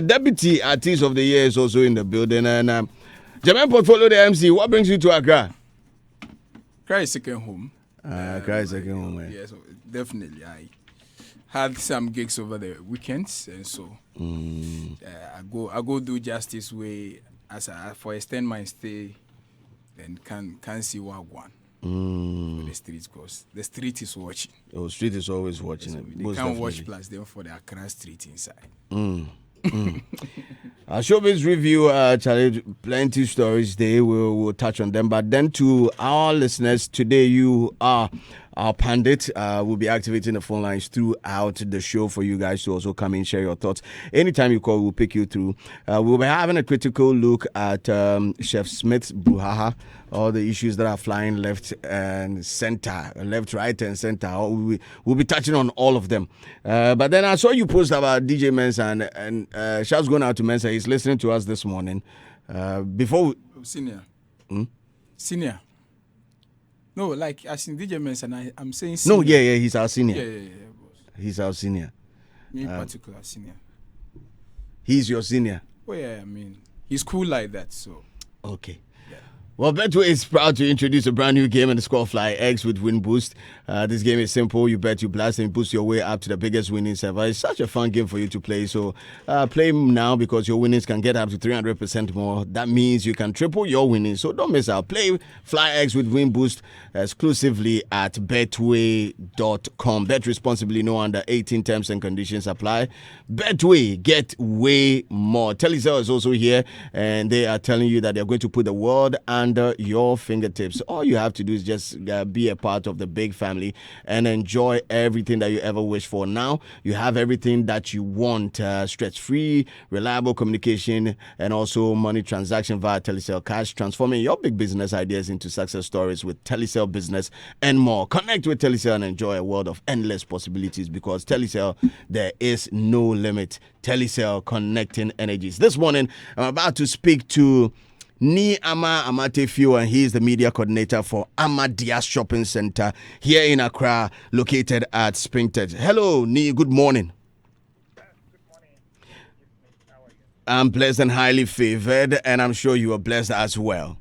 Deputy Artist of the Year is also in the building. And Jermaine Portfolio, the MC, what brings you to Accra? Cry second home. Cry second home. Yes, definitely. I had some gigs over the weekends, and so I go do justice way for extend my stay, and can see what I want. For the streets, because the street is watching. Oh, street is always watching it. They can't watch plus them for the Accra street inside. Our showbiz review, Charlie, plenty stories there. We'll touch on them. But then to our listeners, today you are our pundit. We'll be activating the phone lines throughout the show for you guys to also come in, share your thoughts. Anytime you call, we'll pick you through. We'll be having a critical look at Chef Smith's brouhaha, all the issues that are flying left and center, left, right, and center. We'll be touching on all of them. But then I saw you post about DJ Mensa, and shouts going out to Mensa. He's listening to us this morning. Senior. Senior. No, like as in DJ Mensa, I'm saying senior. No, yeah, he's our senior. Yeah. He's our senior. Me particular senior. He's your senior? Oh, yeah, I mean, he's cool like that, so. Okay. Well, Betway is proud to introduce a brand new game in the Score Fly X with Win Boost. This game is simple. You bet, you blast, and boost your way up to the biggest winning server. It's such a fun game for you to play. So play now because your winnings can get up to 300% more. That means you can triple your winnings. So don't miss out. Play Fly X with Win Boost exclusively at betway.com. Bet responsibly. No under 18 terms and conditions apply. Betway, get way more. Telecel is also here, and they are telling you that they're going to put the world under your fingertips. All you have to do is just be a part of the big family and enjoy everything that you ever wish for. Now you have everything that you want: stress-free, reliable communication, and also money transaction via Telecel Cash, transforming your big business ideas into success stories with Telecel Business and more. Connect with Telecel and enjoy a world of endless possibilities, because Telecel, there is no limit. Telecel, connecting energies. This morning I'm about to speak to Ni Amatefio, and he is the media coordinator for Amadia Shopping Center here in Accra, located at Springted. Hello, Ni. Good morning. Good morning. How are you? I'm blessed and highly favored, and I'm sure you are blessed as well.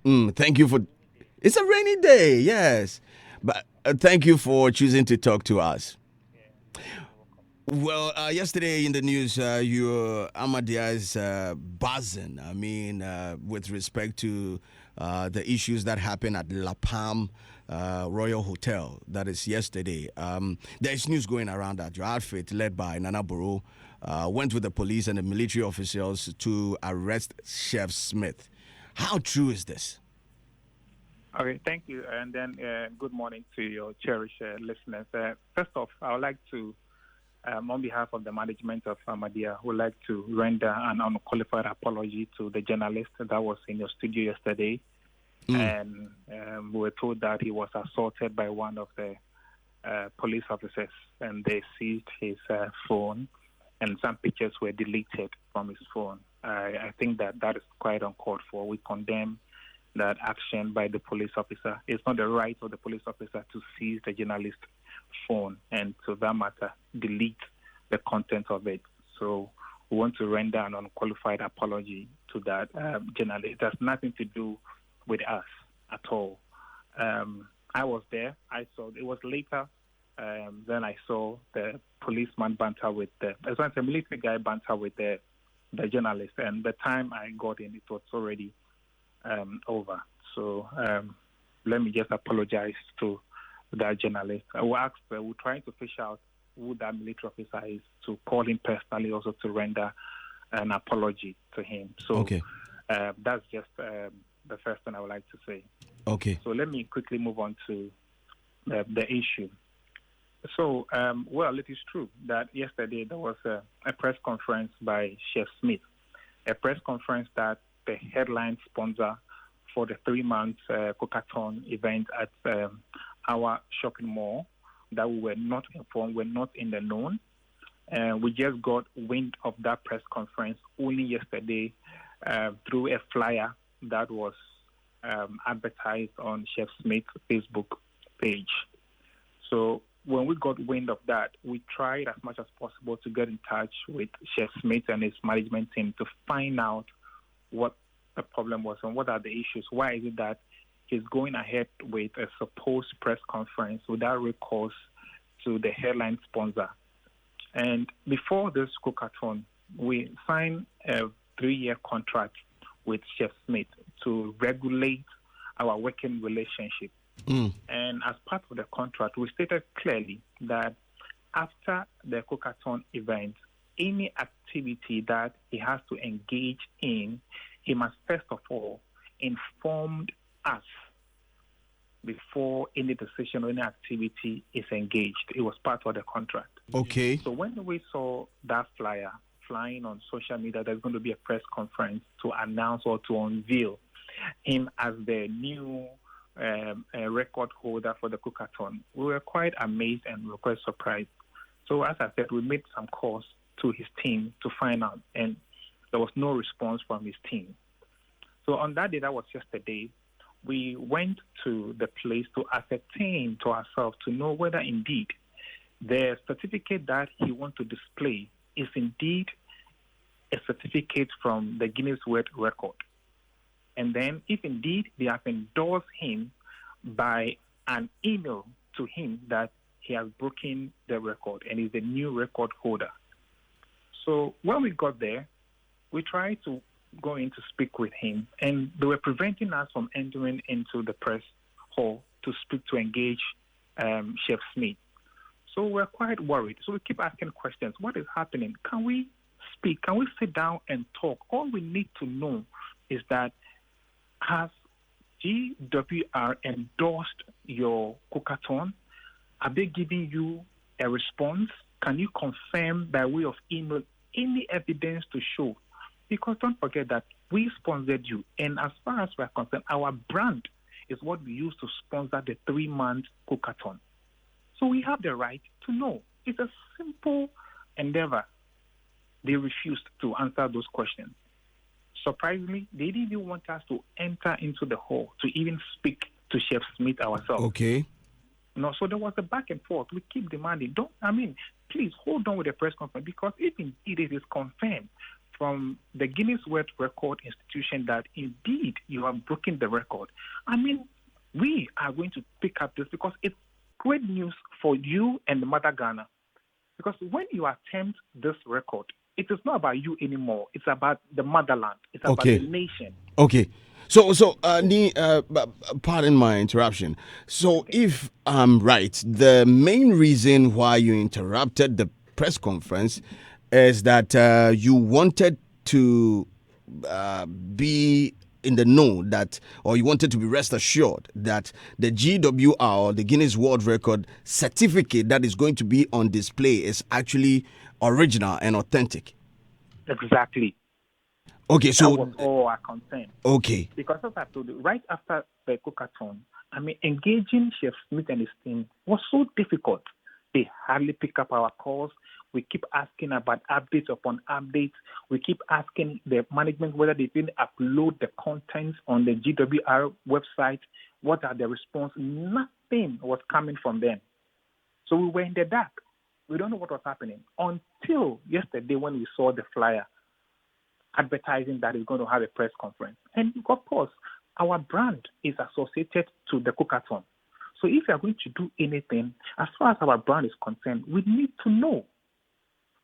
I am. Thank you for. It's a rainy day, yes, but thank you for choosing to talk to us. Well, yesterday in the news, your Amadia is buzzing. I mean, with respect to the issues that happened at La Palm Royal Hotel. That is yesterday. There is news going around that your outfit, led by Nana Boro, went with the police and the military officials to arrest Chef Smith. How true is this? Okay, thank you. And then good morning to your cherished listeners. First off, I would like to, on behalf of the management of Amadia, would like to render an unqualified apology to the journalist that was in your studio yesterday. And we were told that he was assaulted by one of the police officers, and they seized his phone, and some pictures were deleted from his phone. I think that is quite uncalled for. We condemn that action by the police officer. It's not the right of the police officer to seize the journalist's phone and, to that matter, delete the content of it. So we want to render an unqualified apology to that journalist. It has nothing to do with us at all. I was there. I saw it was later. Then I saw the policeman banter with the military guy banter with the journalist. And the time I got in, it was already over. So let me just apologize to that journalist. We're trying to fish out who that military officer is, to call him personally, also to render an apology to him. So okay. That's just the first thing I would like to say. Okay. So let me quickly move on to the issue. So, well, it is true that yesterday there was a press conference by Chef Smith, a press conference that the headline sponsor for the 3-month Coca-Cola event at our shopping mall, that we were not informed, we're not in the known. We just got wind of that press conference only yesterday through a flyer that was advertised on Chef Smith's Facebook page. So when we got wind of that, we tried as much as possible to get in touch with Chef Smith and his management team to find out what the problem was and what are the issues. Why is it that he's going ahead with a supposed press conference without recourse to the headline sponsor? And before this cookathon, we signed a 3-year contract with Chef Smith to regulate our working relationship. And as part of the contract, we stated clearly that after the cookathon event, any activity that he has to engage in, he must first of all inform us before any decision or any activity is engaged. It was part of the contract. Okay. So when we saw that flyer flying on social media, there's going to be a press conference to announce or to unveil him as the new record holder for the cookathon, we were quite amazed and we were quite surprised. So as I said, we made some calls to his team to find out, and there was no response from his team. So on that day, that was yesterday, we went to the place to ascertain to ourselves to know whether indeed the certificate that he wants to display is indeed a certificate from the Guinness World Record. And then if indeed they have endorsed him by an email to him that he has broken the record and is the new record holder. So when we got there, we tried to go in to speak with him, and they were preventing us from entering into the press hall to speak, to engage Chef Smith. So we're quite worried. So we keep asking questions. What is happening? Can we speak? Can we sit down and talk? All we need to know is that has GWR endorsed your cookathon? Are they giving you a response? Can you confirm by way of email any evidence to show? Because don't forget that we sponsored you. And as far as we're concerned, our brand is what we use to sponsor the 3-month cookathon. So we have the right to know. It's a simple endeavor. They refused to answer those questions. Surprisingly, they didn't even want us to enter into the hall to even speak to Chef Smith ourselves. Okay. No, so there was a back and forth. We keep demanding, please hold on with the press conference, because if indeed it is confirmed from the Guinness World Record Institution that indeed you have broken the record, we are going to pick up this because it's great news for you and the Mother Ghana. Because when you attempt this record, it is not about you anymore. It's about the motherland. It's about the nation. Okay. So, pardon my interruption. So, if I'm right, the main reason why you interrupted the press conference is that you wanted to be in the know that, or you wanted to be rest assured that the GWR, or the Guinness World Record certificate that is going to be on display is actually original and authentic. Exactly. Okay, so that was all our concern. Okay. Because as I told you, right after the cookathon, engaging Chef Smith and his team was so difficult. They hardly pick up our calls. We keep asking about updates upon updates. We keep asking the management whether they didn't upload the contents on the GWR website. What are the response? Nothing was coming from them. So we were in the dark. We don't know what was happening until yesterday when we saw the flyer advertising that it's going to have a press conference. And of course, our brand is associated to the cookathon. So if you are going to do anything, as far as our brand is concerned, we need to know.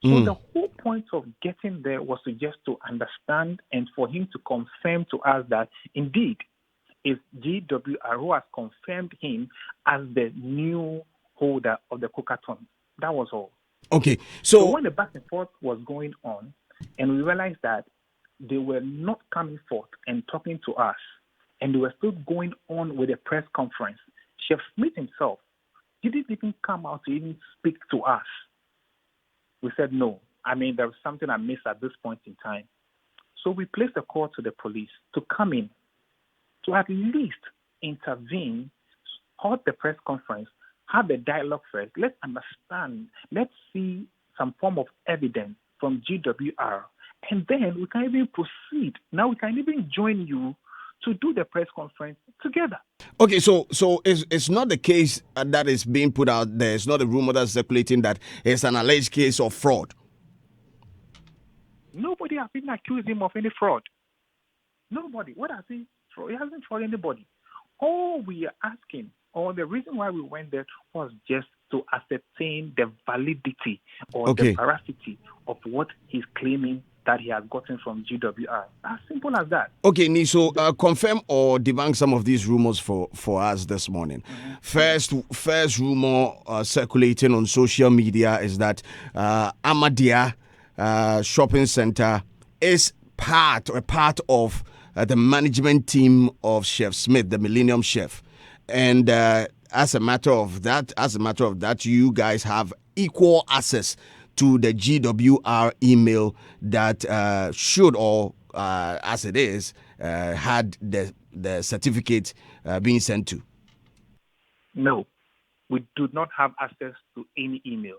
So the whole point of getting there was just to understand and for him to confirm to us that indeed it's GWR who has confirmed him as the new holder of the cookathon. That was all. Okay. So when the back and forth was going on, and we realized that they were not coming forth and talking to us, and they were still going on with a press conference, Chef Smith himself didn't even come out to even speak to us. We said no. There was something I missed at this point in time. So we placed a call to the police to come in, to at least intervene, hold the press conference, have the dialogue first. Let's understand. Let's see some form of evidence from GWR. And then we can even proceed. Now we can even join you to do the press conference together. Okay, so it's not the case that is being put out there. It's not a rumor that's circulating that it's an alleged case of fraud. Nobody has even accused him of any fraud. Nobody. What has he? He hasn't fraud anybody. All we are asking, or the reason why we went there, was just to ascertain the validity or the veracity of what he's claiming that he has gotten from GWR. As simple as that. Okay, Niso, confirm or debunk some of these rumors for us this morning. First rumor circulating on social media is that Amadia shopping center is part of the management team of Chef Smith, the Millennium Chef, and as a matter of that, you guys have equal access to the GWR email that should, or as it is, had the certificate being sent to. No, we do not have access to any email.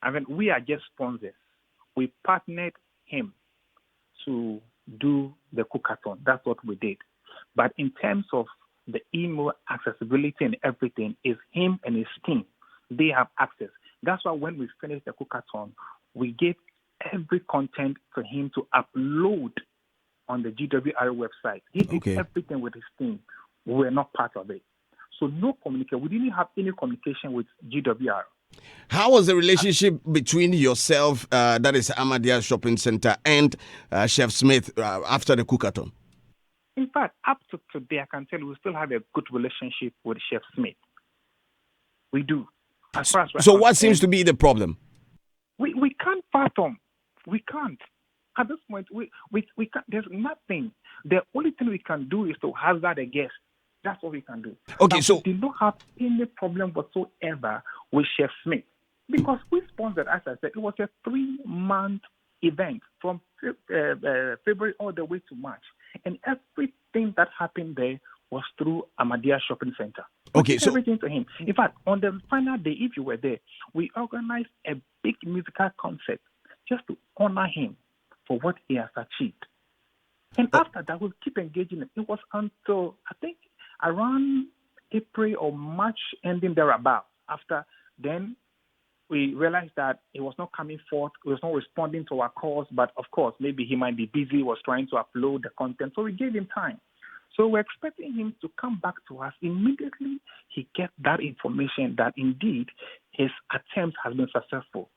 I mean, we are just sponsors. We partnered him to do the cookathon. That's what we did. But in terms of the email accessibility and everything, is him and his team. They have access. That's why when we finished the cookathon, we gave every content for him to upload on the GWR website. He did everything with his team. We were not part of it. So no communication. We didn't have any communication with GWR. How was the relationship between yourself, that is Amadia Shopping Center, and Chef Smith after the cookathon? In fact, up to today, I can tell you we still have a good relationship with Chef Smith. We do. As far as what seems to be the problem? We can't fathom. We can't. At this point, we can't. There's nothing. The only thing we can do is to hazard a guess. That's what we can do. Okay, and so we did not have any problem whatsoever with Chef Smith because we sponsored, as I said, it was a 3-month event from February all the way to March, and everything that happened there was through Amadia Shopping Center. Okay, so everything to him. In fact, on the final day, if you were there, we organized a big musical concert just to honor him for what he has achieved. And after that, we'll keep engaging him. It was until, I think, around April or March ending thereabout. After then, we realized that he was not coming forth, he was not responding to our calls, but of course, maybe he might be busy, was trying to upload the content, so we gave him time. So we're expecting him to come back to us immediately he gets that information that indeed his attempt has been successful.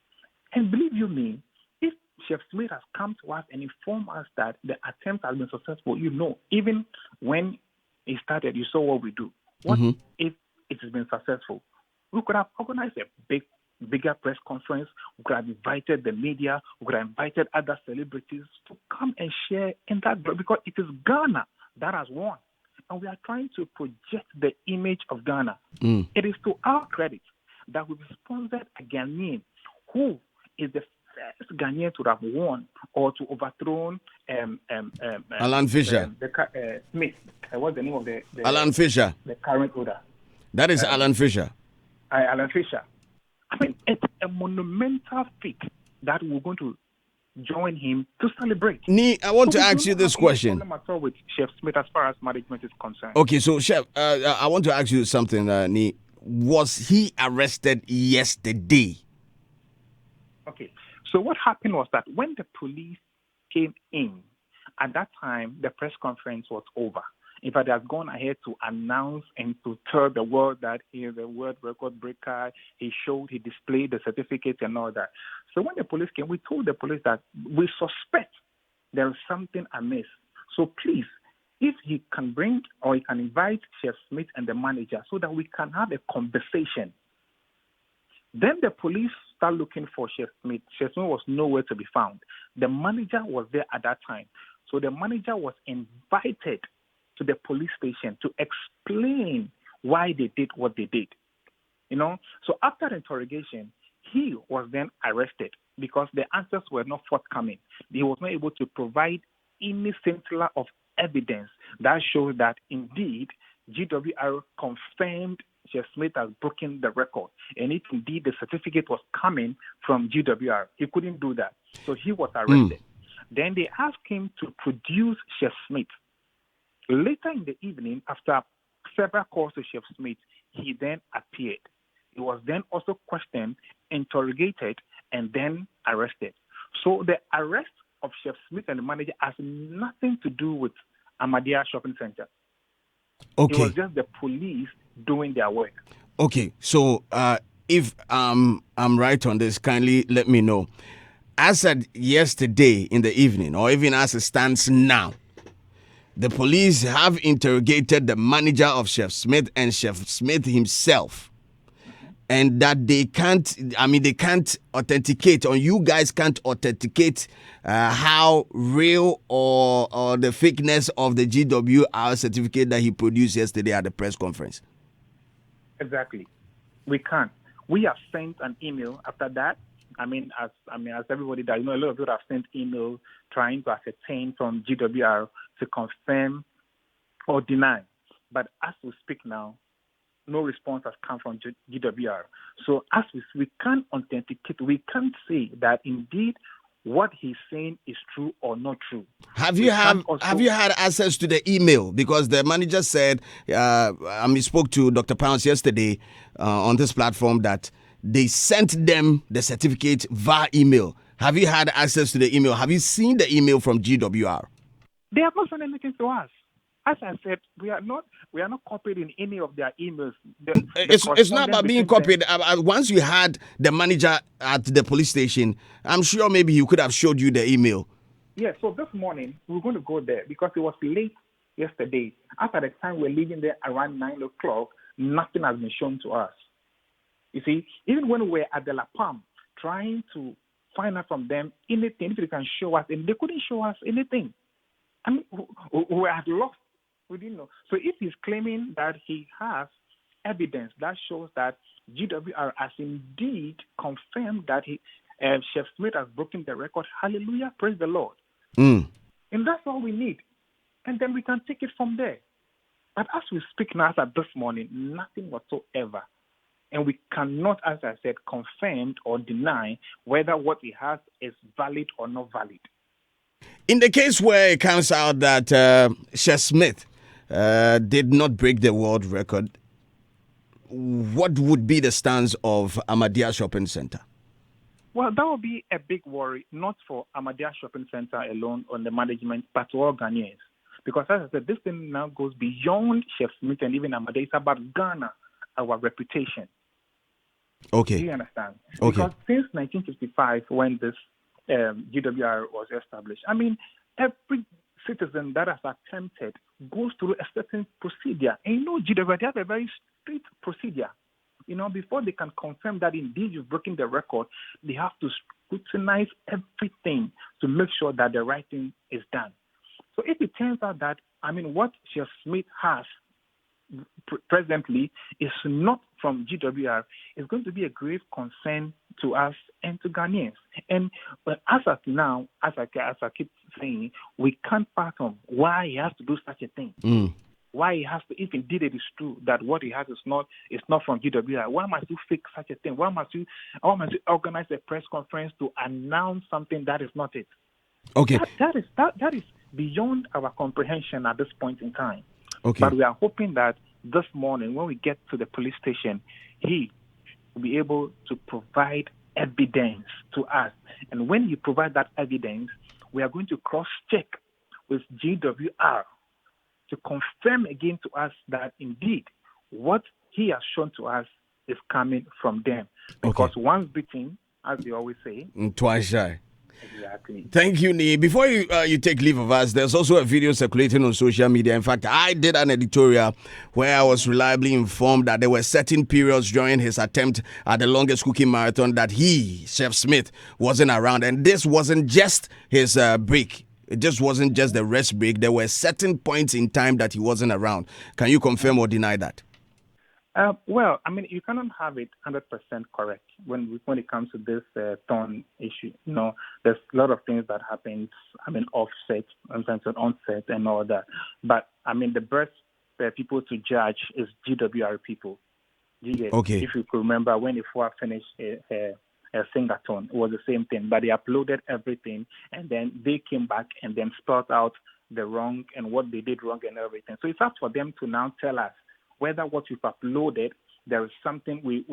And believe you me, if Chef Smith has come to us and informed us that the attempt has been successful, even when he started, you saw what we do. What if it has been successful? We could have organized a bigger press conference. We could have invited the media. We could have invited other celebrities to come and share in that, because it is Ghana that has won. And we are trying to project the image of Ghana. It is to our credit that we've sponsored a Ghanaian who is the first Ghanaian to have won or to overthrown Alan Fisher. Smith. What's the name of the Alan Fisher. The current order. That is Alan Fisher. Alan Fisher. I mean, it's a monumental feat that we're going to join him to celebrate. I want to ask you this question. Problem at all with Chef Smith as far as management is concerned. Okay, so Chef, I want to ask you something. Was he arrested yesterday? Okay, so what happened was that when the police came in, at that time the press conference was over. In fact, they have gone ahead to announce and to tell the world that he is a world record breaker. He displayed the certificate and all that. So when the police came, we told the police that we suspect there is something amiss. So please, if he can bring or he can invite Chef Smith and the manager so that we can have a conversation. Then the police start looking for Chef Smith. Chef Smith was nowhere to be found. The manager was there at that time. So the manager was invited to the police station to explain why they did what they did. So after the interrogation, he was then arrested because the answers were not forthcoming. He was not able to provide any scintilla of evidence that shows that indeed GWR confirmed Chef Smith has broken the record, and if indeed the certificate was coming from GWR, he couldn't do that. So he was arrested. Then they asked him to produce Chef Smith. Later in the evening, after several calls to Chef Smith, he then appeared. He was then also questioned, interrogated, and then arrested. So the arrest of Chef Smith and the manager has nothing to do with Amadia Shopping Center. Okay. It was just the police doing their work. Okay, so if I'm right on this, kindly let me know. As at yesterday in the evening, or even as it stands now, the police have interrogated the manager of Chef Smith and Chef Smith himself, and that they can't authenticate, or you guys can't authenticate how real or the fakeness of the GWR certificate that he produced yesterday at the press conference. Exactly. We can't. We have sent an email after that. As everybody does, a lot of people have sent emails trying to ascertain from GWR to confirm or deny. But as we speak now, no response has come from GWR. So as we can't authenticate, we can't say that indeed what he's saying is true or not true. Have you had access to the email? Because the manager said, he spoke to Dr. Pounds yesterday on this platform that they sent them the certificate via email. Have you had access to the email? Have you seen the email from GWR? They have not sent anything to us. As I said, we are not copied in any of their emails. It's not about being copied. Once you had the manager at the police station, I'm sure maybe he could have showed you the email. Yeah, so this morning, we're going to go there because it was late yesterday. After the time we're leaving there around 9 o'clock, nothing has been shown to us. You see, even when we're at the La Palm trying to find out from them anything, if they can show us, and they couldn't show us anything. We had lost. We didn't know. So if he's claiming that he has evidence that shows that GWR has indeed confirmed that Chef Smith has broken the record, hallelujah, praise the Lord. And that's all we need. And then we can take it from there. But as we speak now, as of this morning, nothing whatsoever. And we cannot, as I said, confirm or deny whether what he has is valid or not valid. In the case where it comes out that Chef Smith did not break the world record, what would be the stance of Amadia Shopping Center? Well, that would be a big worry, not for Amadia Shopping Center alone on the management, but to all Ghanaians. Because as I said, this thing now goes beyond Chef Smith and even Amadia. It's about Ghana, our reputation. Okay. Do you understand? Okay. Because since 1955, when this GWR was established, every citizen that has attempted goes through a certain procedure. And GWR, they have a very strict procedure. Before they can confirm that indeed you've broken the record, they have to scrutinize everything to make sure that the right thing is done. So if it turns out that, what Chef Smith has presently is not from GWR, it's going to be a grave concern to us and to Ghanaians. And as of now, as I keep saying, we can't fathom why he has to do such a thing. Why he has to, if indeed it is true that what he has is not from GWR, why must you fake such a thing? Why must you organize a press conference to announce something that is not it? Okay. That is beyond our comprehension at this point in time. Okay. But we are hoping that this morning, when we get to the police station, he will be able to provide evidence to us. And when you provide that evidence, we are going to cross-check with GWR to confirm again to us that indeed what he has shown to us is coming from them. Because once bitten, as they always say, twice shy. Exactly. Thank you, Nee. Before you take leave of us, there's also a video circulating on social media. In fact, I did an editorial where I was reliably informed that there were certain periods during his attempt at the longest cooking marathon that he, Chef Smith, wasn't around. And this wasn't just his break. It just wasn't just the rest break. There were certain points in time that he wasn't around. Can you confirm or deny that? You cannot have it 100% correct when it comes to this thorn issue. There's a lot of things that happens, offset, sometimes onset and all that. But, the best people to judge is GWR people. Okay. If you could remember when Ifua finished a sing-a-thon, it was the same thing. But they uploaded everything, and then they came back and then spelled out the wrong and what they did wrong and everything. So it's up for them to now tell us whether what we've uploaded, there is something we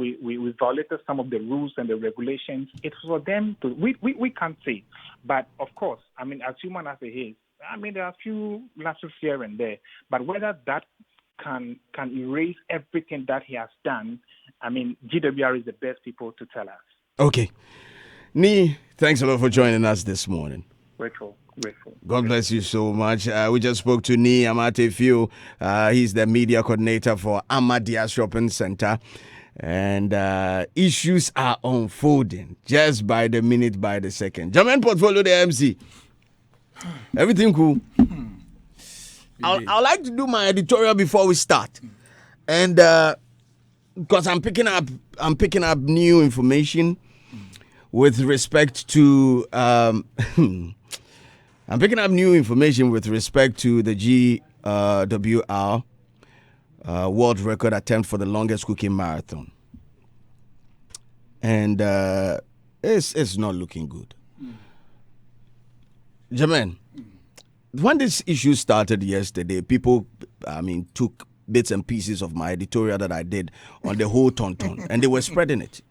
violated some of the rules and the regulations. It's for them to, we can't say. But of course, I mean, as human as it is, I mean, there are a few lapses here and there. But whether that can erase everything that he has done, I mean, GWR is the best people to tell us. Okay. Nee, thanks a lot for joining us this morning. Grateful. God bless you so much. We just spoke to Nee Amatefiu. He's the media coordinator for Amadia Shopping Center. And issues are unfolding just by the minute, by the second. German portfolio, the MC. Everything cool. I'd like to do my editorial before we start. And because I'm picking up new information with respect to I'm picking up new information with respect to the GWR world record attempt for the longest cooking marathon. And it's not looking good. Jermaine, when this issue started yesterday, people, took bits and pieces of my editorial that I did on the whole tonton, and they were spreading it.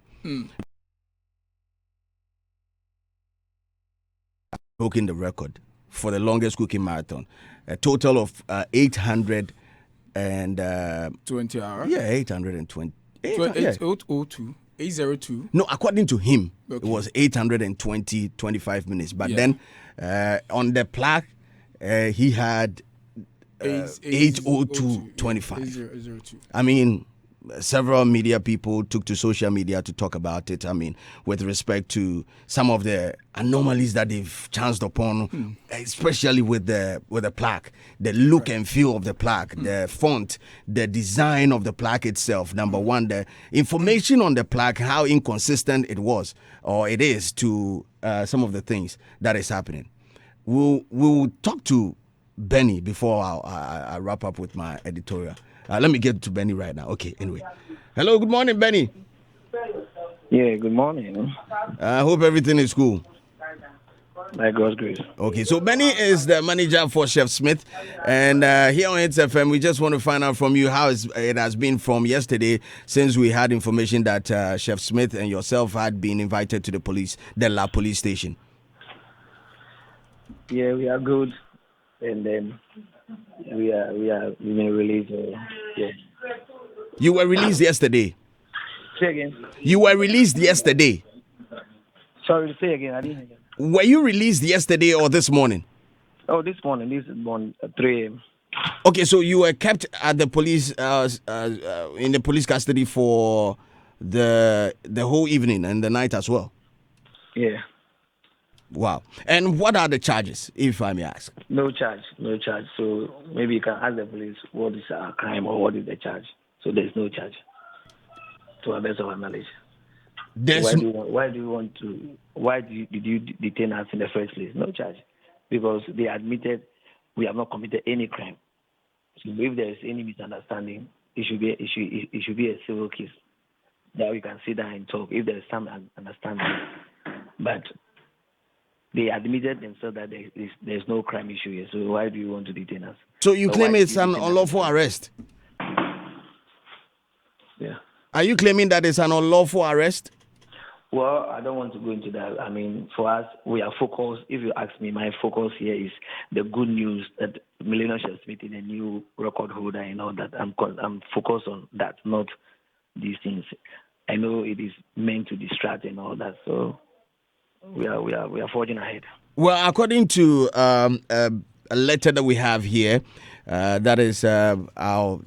Broken the record for the longest cooking marathon, a total of 800 and 20 hours. Yeah, 820. 802. No, according to him, Okay. it was 25 minutes. But then on the plaque, he had 802.25. 802. I mean, several media people took to social media to talk about it. I mean, with respect to some of the anomalies that they've chanced upon, especially with the plaque, the look and feel of the plaque, the font, the design of the plaque itself. Number one, the information on the plaque, how inconsistent it was or it is to some of the things that is happening. We'll talk to Benny before I wrap up with my editorial. Let me get to Benny right now. Okay, anyway. Hello, good morning, Benny. Yeah, good morning. I hope everything is cool. By God's grace. Okay, so Benny is the manager for Chef Smith. And here on Hitz FM, we just want to find out from you how it has been from yesterday, since we had information that Chef Smith and yourself had been invited to the La Police station. Yeah, we are good. And then we've been released. Yeah. You were released yesterday. Say again. You were released yesterday. Sorry, say again. I didn't hear. Were you released yesterday or this morning? Oh, this morning. This morning at 3 a.m. Okay, so you were kept at the police in the police custody for the whole evening and the night as well. Yeah. Wow. And what are the charges, if I may ask? No charge. So maybe you can ask the police what is our crime or what is the charge. So there's no charge, to our best of our knowledge. Did you detain us in the first place? No charge, because they admitted we have not committed any crime. So if there is any misunderstanding, it should be a civil case that we can sit down and talk if there is some understanding. But they admitted themselves that there's no crime issue here. So why do you want to detain us? So you claim it's an unlawful arrest? Yeah. Are you claiming that it's an unlawful arrest? Well, I don't want to go into that. I mean, for us, we are focused. If you ask me, my focus here is the good news that Millennium Chef Smith is a new record holder and all that. I'm focused on that, not these things. I know it is meant to distract and all that. So we are forging ahead. Well, according to a letter that we have here, that is our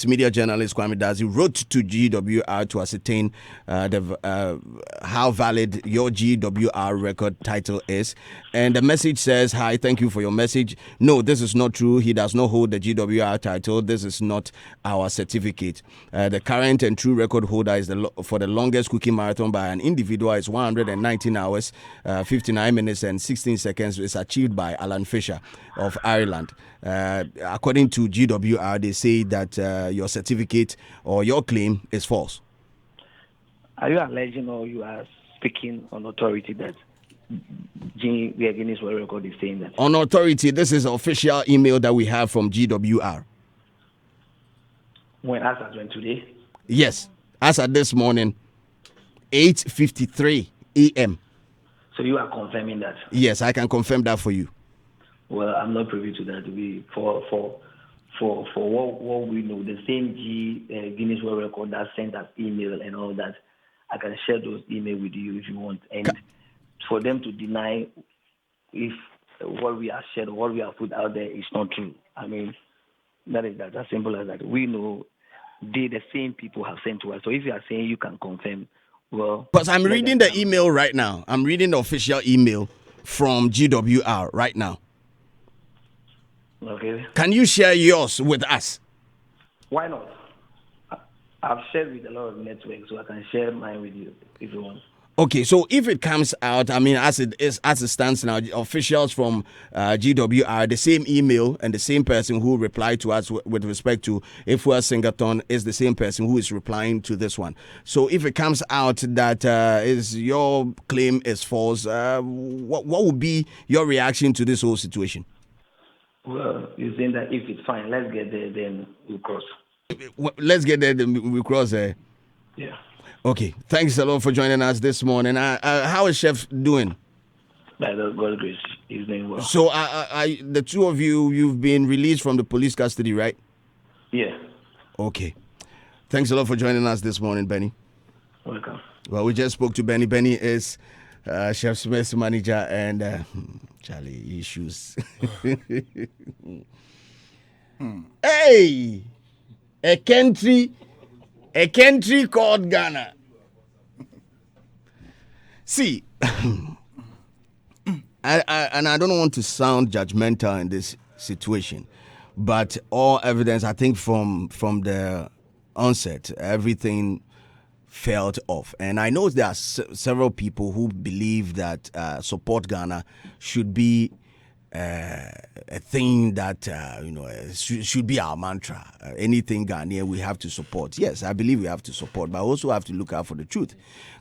media journalist Kwame Dazi wrote to GWR to ascertain how valid your GWR record title is. And the message says, "Hi, thank you for your message. No, this is not true. He does not hold the GWR title. This is not our certificate. The current and true record holder is for the longest cooking marathon by an individual is 119 hours, 59 minutes and 16 seconds. It's achieved by Alan Fisher of Ireland. According to GWR, they say that your certificate or your claim is false." Are you alleging or you are speaking on authority that Guinness World Record is saying that. On authority, this is official email that we have from GWR. When as at when today? Yes, as at this morning, 8:53 a.m. So you are confirming that? Yes, I can confirm that for you. Well, I'm not privy to that. For what we know, the same Guinness World Record that sent us email and all that, I can share those email with you if you want. And for them to deny if what we have shared or what we have put out there is not true, I mean, that is that as simple as that. We know the same people have sent to us. So if you are saying you can confirm, well, because I'm reading the email right now. I'm reading the official email from GWR right now. Okay. Can you share yours with us? Why not? I've shared with a lot of networks, so I can share mine with you if you want. Okay, so if it comes out, I mean, as it stands now, officials from GWR, the same email and the same person who replied to us with respect to if we're Singathon is the same person who is replying to this one. So if it comes out that is your claim is false, what would be your reaction to this whole situation? Well, you're saying that if it's fine, let's get there, then we'll cross. Let's get there, then we cross there. Yeah. Okay, thanks a lot for joining us this morning. How is Chef doing? By the God's grace, he's doing well. So, the two of you've been released from the police custody, right? Yeah. Okay. Thanks a lot for joining us this morning, Benny. Welcome. Well, we just spoke to Benny. Benny is Chef Smith's manager and Charlie issues. Hey, a country called Ghana. See, I don't want to sound judgmental in this situation, but all evidence, I think from the onset, everything felt off. And I know there are several people who believe that Support Ghana should be a thing that should be our mantra. Anything Ghanaian we have to support. Yes, I believe we have to support, but I also have to look out for the truth,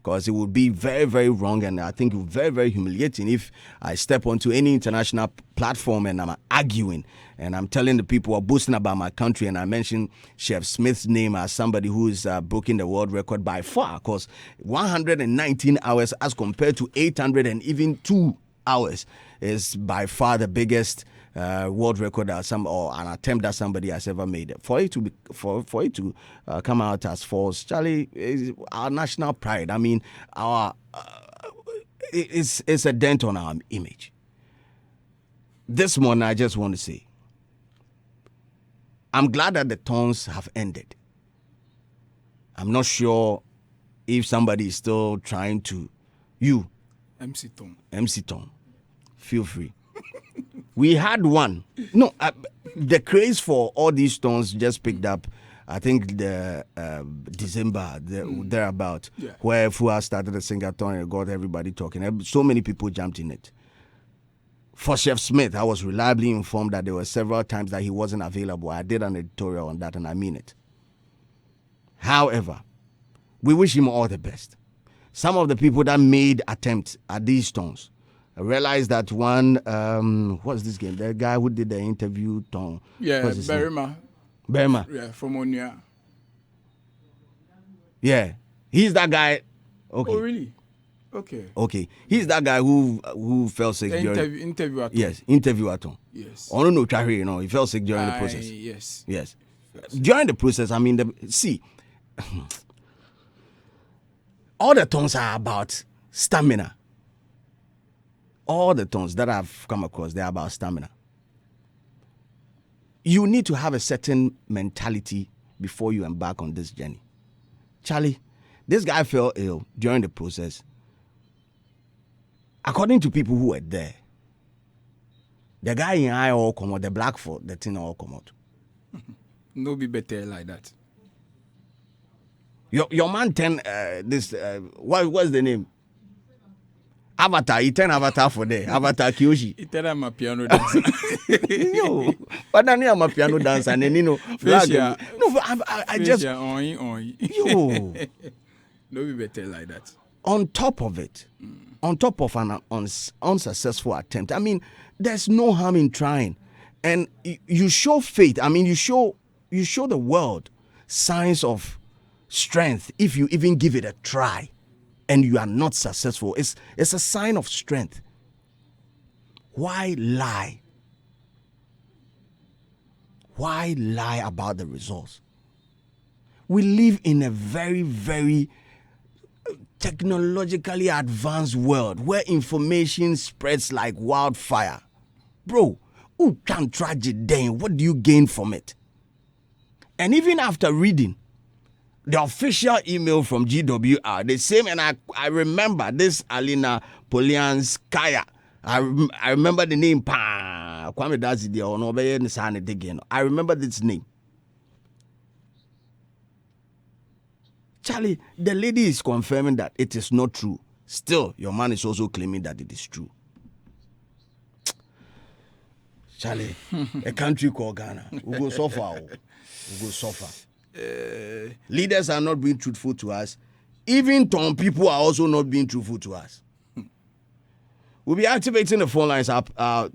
because it would be very, very wrong, and I think very, very humiliating if I step onto any international platform and I'm arguing and I'm telling the people or boasting about my country, and I mention Chef Smith's name as somebody who is breaking the world record by far, because 119 hours as compared to 802 hours is by far the biggest world record that or an attempt that somebody has ever made. For it to come out as false, Charlie, is our national pride. I mean, it's a dent on our image. This morning, I just want to say, I'm glad that the taunts have ended. I'm not sure if somebody is still trying to MC Tom. Feel free. We had one. No, the craze for all these stones just picked up, I think, the December, thereabout, where Fua started a singathon and got everybody talking. So many people jumped in it. For Chef Smith, I was reliably informed that there were several times that he wasn't available. I did an editorial on that, and I mean it. However, we wish him all the best. Some of the people that made attempts at these stones, I realized that one, what's this game? The guy who did the interview, Tom. Yeah, Berima. Yeah, from Onya. Yeah, he's that guy. Okay. Oh, really? Okay. He's that guy who fell sick during interview at Yes, interview at home. Yes. I don't know, he fell sick during the process. Yes. During the process, I mean, see, all the tongues are about stamina. All the tongues that I've come across, they're about stamina. You need to have a certain mentality before you embark on this journey. Charlie, this guy fell ill during the process. According to people who were there, the guy in eye all come out, the black for the thing all come out. No be better like that. Your man what's the name? Avatar, he turn Avatar for there. Avatar Kyoshi. He tell I'm a piano dancer. Yo, but then I'm a piano dancer, and you know, I just on. Yo, No be better like that. On top of it, on top of an unsuccessful attempt. I mean, there's no harm in trying. And you show faith. I mean, you show the world signs of strength if you even give it a try and you are not successful. It's a sign of strength. Why lie? Why lie about the results? We live in a very, very technologically advanced world where information spreads like wildfire. Bro, who can track it then? What do you gain from it? And even after reading the official email from GWR, the same, and I remember this Alina Polianskaya. I remember the name. I remember this name. Charlie, the lady is confirming that it is not true. Still, your man is also claiming that it is true. Charlie, a country called Ghana. We go suffer. We go suffer. Leaders are not being truthful to us. Even Tom people are also not being truthful to us. We'll be activating the phone lines up.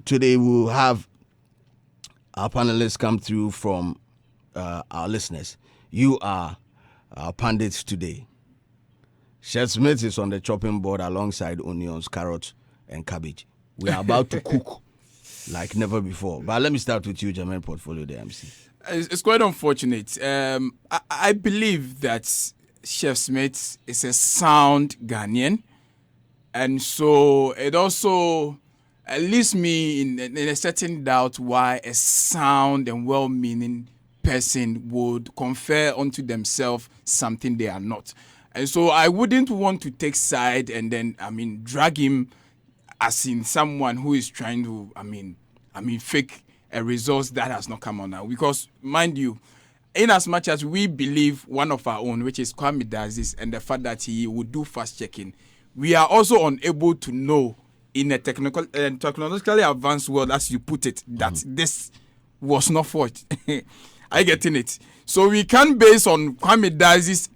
Today we'll have our panelists come through from our listeners. You are our pundits today. Chef Smith is on the chopping board alongside onions, carrots, and cabbage. We are about to cook like never before. But let me start with you, Jermaine Portfolio, the MC. It's quite unfortunate. I believe that Chef Smith is a sound Ghanaian. And so it also leaves me in a certain doubt why a sound and well-meaning person would confer unto themselves something they are not. And so I wouldn't want to take side and then, drag him as in someone who is trying to, fake a result that has not come on now. Because, mind you, in as much as we believe one of our own, which is Kwame Dazi's, and the fact that he would do fast checking, we are also unable to know in a technologically advanced world, as you put it, that this was not forged. Are you getting it? So we can't base on Kwame Dazi's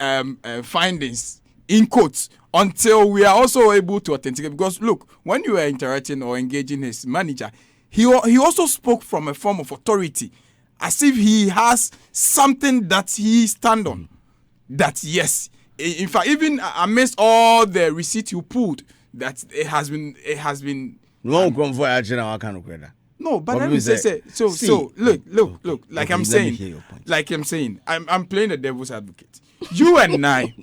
findings in quotes until we are also able to authenticate. Because look, when you are interacting or engaging his manager, he also spoke from a form of authority, as if he has something that he stand on. That yes. In fact, even amidst all the receipts you pulled, that it has been. No, but let me say. So look. Like I'm saying, I'm playing the devil's advocate. You and I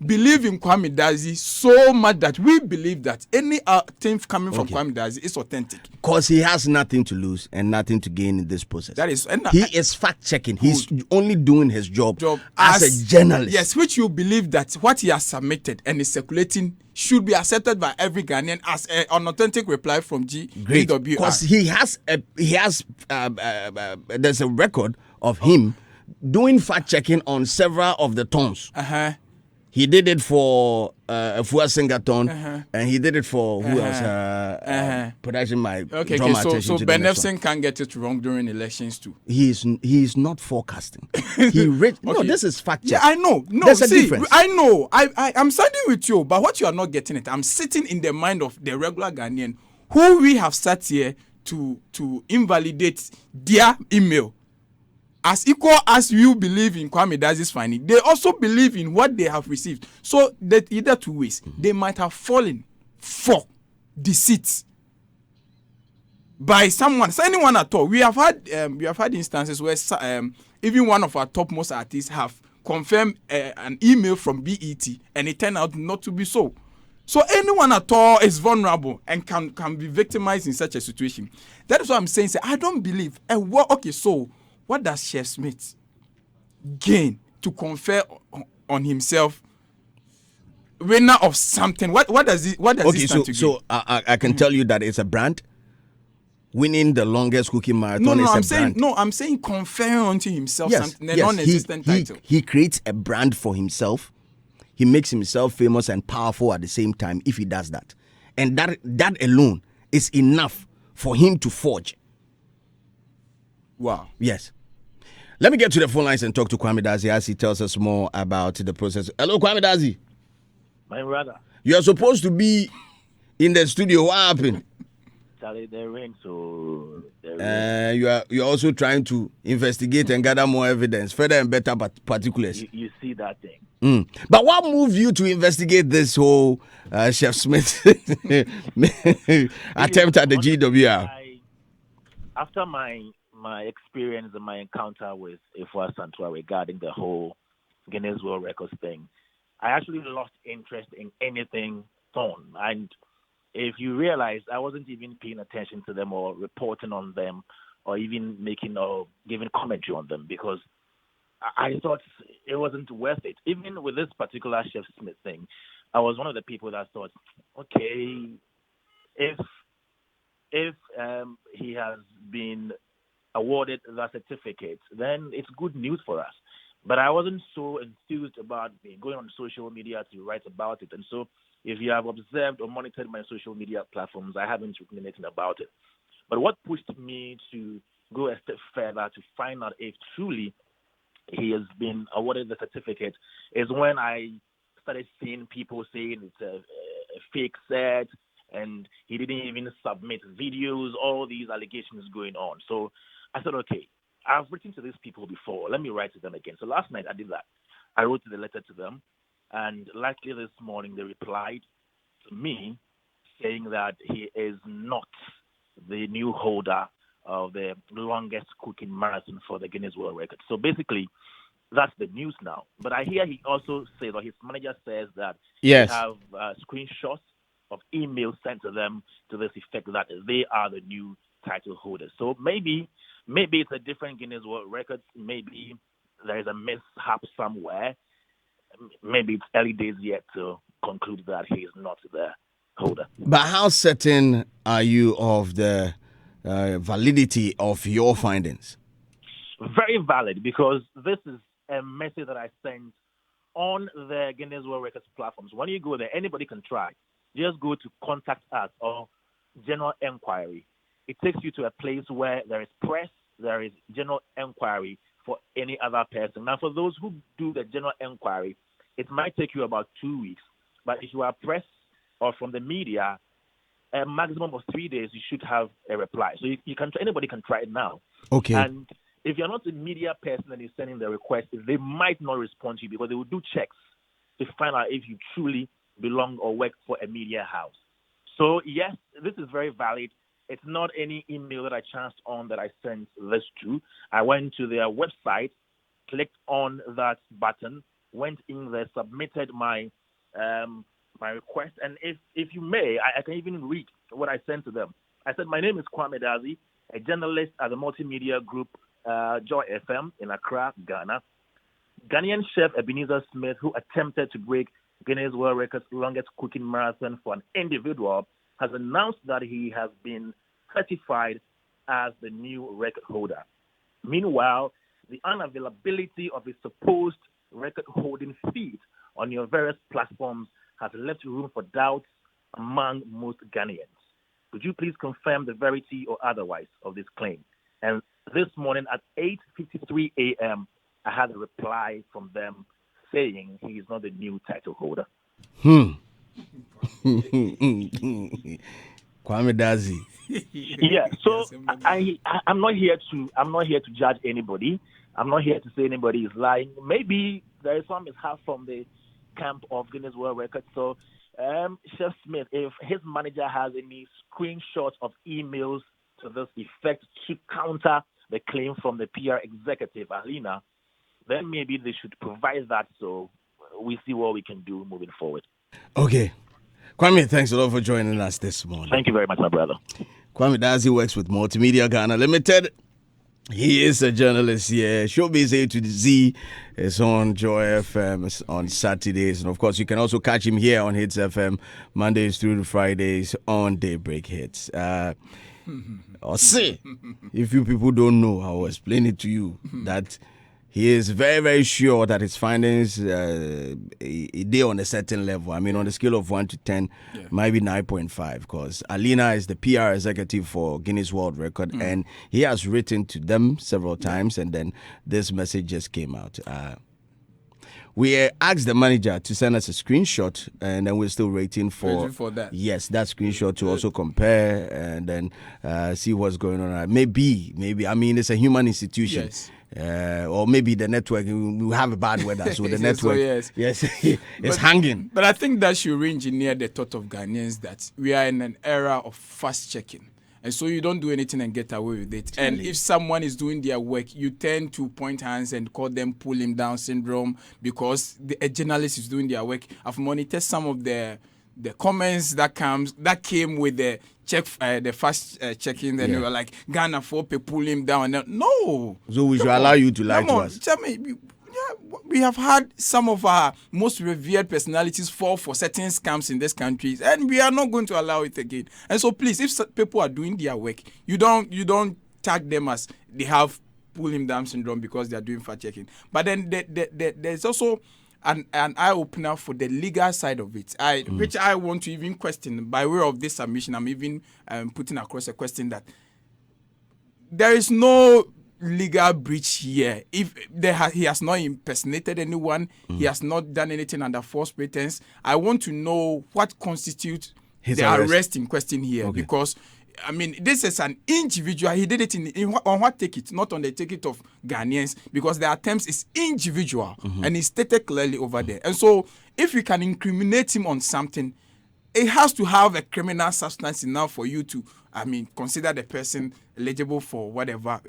believe in Kwame Dazi so much that we believe that any thing coming from Kwame Dazi is authentic. Because he has nothing to lose and nothing to gain in this process. That is, he is fact checking. He's only doing his job as a journalist. Yes, which you believe that what he has submitted and is circulating should be accepted by every Ghanaian as an authentic reply from GWR. Because there's a record of him doing fact checking on several of the tones. He did it for Fua Singaton, and he did it for who else? Production my drama. So Ben Efson can't get it wrong during elections too. He is not forecasting. No, this is fact check. Yeah, I know. No, there's a difference. I know. I'm siding with you, but what you are not getting it. I'm sitting in the mind of the regular Ghanaian who we have sat here to invalidate their email. As equal as you believe in Kwame Dazi's finding, they also believe in what they have received. So that either two ways, they might have fallen for deceit by someone, anyone at all. We have had instances where even one of our topmost artists have confirmed an email from BET, and it turned out not to be so. So anyone at all is vulnerable and can be victimized in such a situation. That is what I'm saying. I don't believe. So what does Chef Smith gain to confer on himself winner of something? What does he stand to gain? So I can tell you that it's a brand. Winning the longest cooking marathon is a brand. I'm saying conferring onto himself something, a non-existent title. He creates a brand for himself. He makes himself famous and powerful at the same time if he does that. And that alone is enough for him to forge. Wow. Yes. Let me get to the phone lines and talk to Kwame Dazi as he tells us more about the process. Hello, Kwame Dazi. My brother. You are supposed to be in the studio. What happened? Charlie, the rain, so the rain. You're also trying to investigate and gather more evidence, further and better particulars. You see that thing. But what moved you to investigate this whole Chef Smith attempt at the GWR? After my experience and my encounter with Ifwa Santua regarding the whole Guinness World Records thing, I actually lost interest in anything on. And if you realize, I wasn't even paying attention to them or reporting on them or even making or giving commentary on them because I thought it wasn't worth it. Even with this particular Chef Smith thing, I was one of the people that thought, okay, if he has been awarded that certificate, then it's good news for us. But I wasn't so enthused about going on social media to write about it. And so if you have observed or monitored my social media platforms, I haven't written anything about it. But what pushed me to go a step further to find out if truly he has been awarded the certificate is when I started seeing people saying it's a fake set and he didn't even submit videos, all these allegations going on. So I said, okay, I've written to these people before. Let me write to them again. So last night I did that. I wrote the letter to them. And likely this morning they replied to me saying that he is not the new holder of the longest cooking marathon for the Guinness World Record. So basically, that's the news now. But I hear he also says, or his manager says that yes, they have screenshots of emails sent to them to this effect that they are the new title holders. So maybe it's a different Guinness World Record. Maybe there is a mishap somewhere. Maybe it's early days yet to conclude that he is not the holder. But how certain are you of the validity of your findings? Very valid, because this is a message that I sent on the Guinness World Records platforms. When you go there, anybody can try. Just go to contact us or general enquiry. It takes you to a place where there is press, there is general enquiry for any other person. Now, for those who do the general enquiry, it might take you about 2 weeks. But if you are press or from the media, a maximum of 3 days, you should have a reply. So you can, anybody can try it now. Okay. And if you're not a media person and you're sending the request, they might not respond to you because they will do checks to find out if you truly belong or work for a media house. So yes, this is very valid. It's not any email that I chanced on that I sent this to. I went to their website, clicked on that button, went in there, submitted my my request, and if you may, I can even read what I sent to them. I said, my name is Kwame Dazi, a journalist at the multimedia group Joy FM in Accra, Ghana. Ghanaian chef Ebenezer Smith, who attempted to break Guinness World Records longest cooking marathon for an individual, has announced that he has been certified as the new record holder. Meanwhile, the unavailability of his supposed record-holding feat on your various platforms has left room for doubts among most Ghanaians. Could you please confirm the verity or otherwise of this claim? And this morning at 8:53 a.m., I had a reply from them saying he is not the new title holder. Kwame Dazi. Yeah, so I'm not here to judge anybody. I'm not here to say anybody is lying. Maybe there is some mishap from the camp of Guinness World Records. So, Chef Smith, if his manager has any screenshots of emails to this effect to counter the claim from the PR executive, Alina, then maybe they should provide that so we see what we can do moving forward. Okay. Kwame, thanks a lot for joining us this morning. Thank you very much, my brother. Kwame Dazi works with Multimedia Ghana Limited. He is a journalist here. Showbiz A to Z is on Joy FM on Saturdays. And of course, you can also catch him here on Hitz FM Mondays through to Fridays on Daybreak Hitz. Or say, if you people don't know, I will explain it to you that he is very, very sure that his findings they on a certain level. I mean, on a scale of 1 to 10, might be 9.5, because Alina is the PR executive for Guinness World Record, and he has written to them several times, and then this message just came out. we asked the manager to send us a screenshot, and then we're still waiting for that. Yes, that screenshot to also compare and then see what's going on. Maybe. I mean, it's a human institution. Yes. Or maybe the network, we have a bad weather, so the network, yes, it's hanging. But I think that should re-engineer the thought of Ghanaians that we are in an era of fast checking. And so you don't do anything and get away with it. And if someone is doing their work, you tend to point hands and call them pull him down syndrome because a journalist is doing their work. I've monitored some of the comments that came with the the fast checking. Then they were like, Ghana for pull him down. No. So we should allow you to lie to us. Tell me, we have had some of our most revered personalities fall for certain scams in this country, and we are not going to allow it again. And so, please, if people are doing their work, you don't tag them as they have pull him down syndrome because they are doing fact checking. But then there's also an eye opener for the legal side of it, which I want to even question by way of this submission. I'm even putting across a question that there is no legal breach here. If he has not impersonated anyone, he has not done anything under false pretense. I want to know what constitutes the arrest in question here, because I mean, this is an individual. He did it on what ticket, not on the ticket of Ghanaians, because the attempts is individual, and it's stated clearly over there. And so, if you can incriminate him on something, it has to have a criminal substance enough for you to, I mean, consider the person eligible for whatever,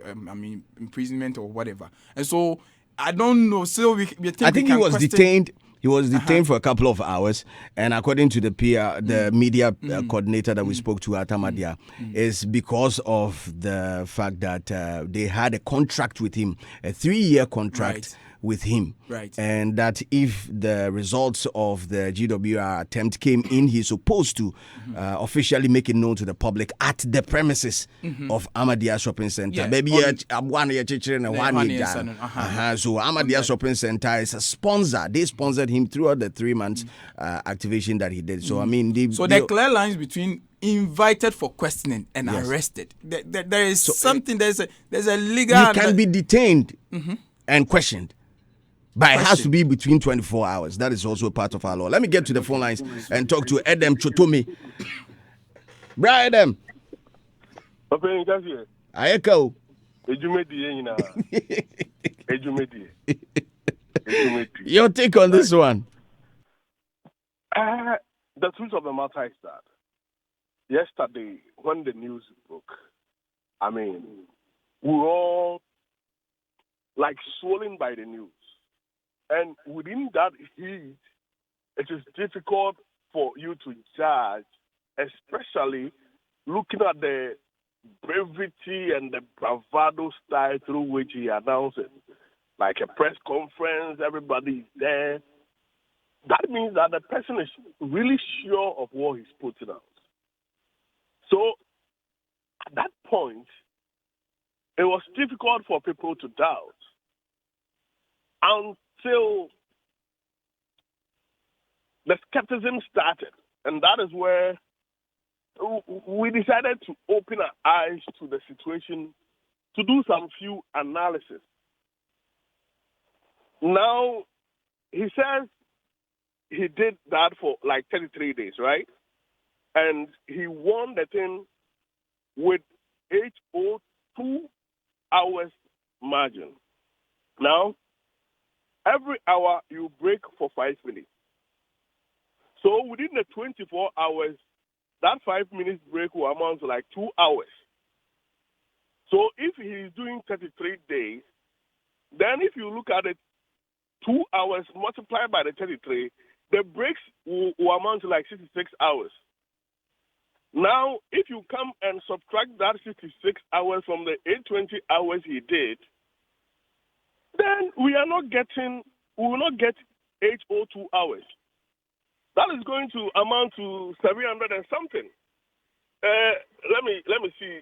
imprisonment or whatever. And so, I don't know. So I think he was detained. He was detained for a couple of hours, and according to the media coordinator that we spoke to at Amadia, is because of the fact that they had a contract with him, a 3-year contract with him, and that if the results of the GWR attempt came in, he's supposed to officially make it known to the public at the premises of Amadia Shopping Center. Maybe so Amadia Shopping Center is a sponsor. They sponsored him throughout the 3 months activation that he did. So I mean, there are clear lines between invited for questioning and arrested. There is something. There's a legal. You can be detained and questioned. But it has to be between 24 hours. That is also part of our law. Let me get to the phone lines and talk to Edem Chotomi. Bra Edem. Ayeko. Your take on this one? The truth of the matter is that yesterday, when the news broke, I mean, we were all like swollen by the news. And within that heat, it is difficult for you to judge, especially looking at the brevity and the bravado style through which he announced it. Like a press conference, everybody is there. That means that the person is really sure of what he's putting out. So at that point, it was difficult for people to doubt. Until the skepticism started. And that is where we decided to open our eyes to the situation, to do some few analysis. Now, he says he did that for like 33 days, right? And he won the thing with 802 hours margin. Now, every hour you break for 5 minutes. So within the 24 hours, that 5 minutes break will amount to like 2 hours. So if he is doing 33 days, then if you look at it, 2 hours multiplied by the 33, the breaks will amount to like 66 hours. Now, if you come and subtract that 66 hours from the 820 hours he did, then we will not get 802 hours. That is going to amount to 700 and something. Let me see.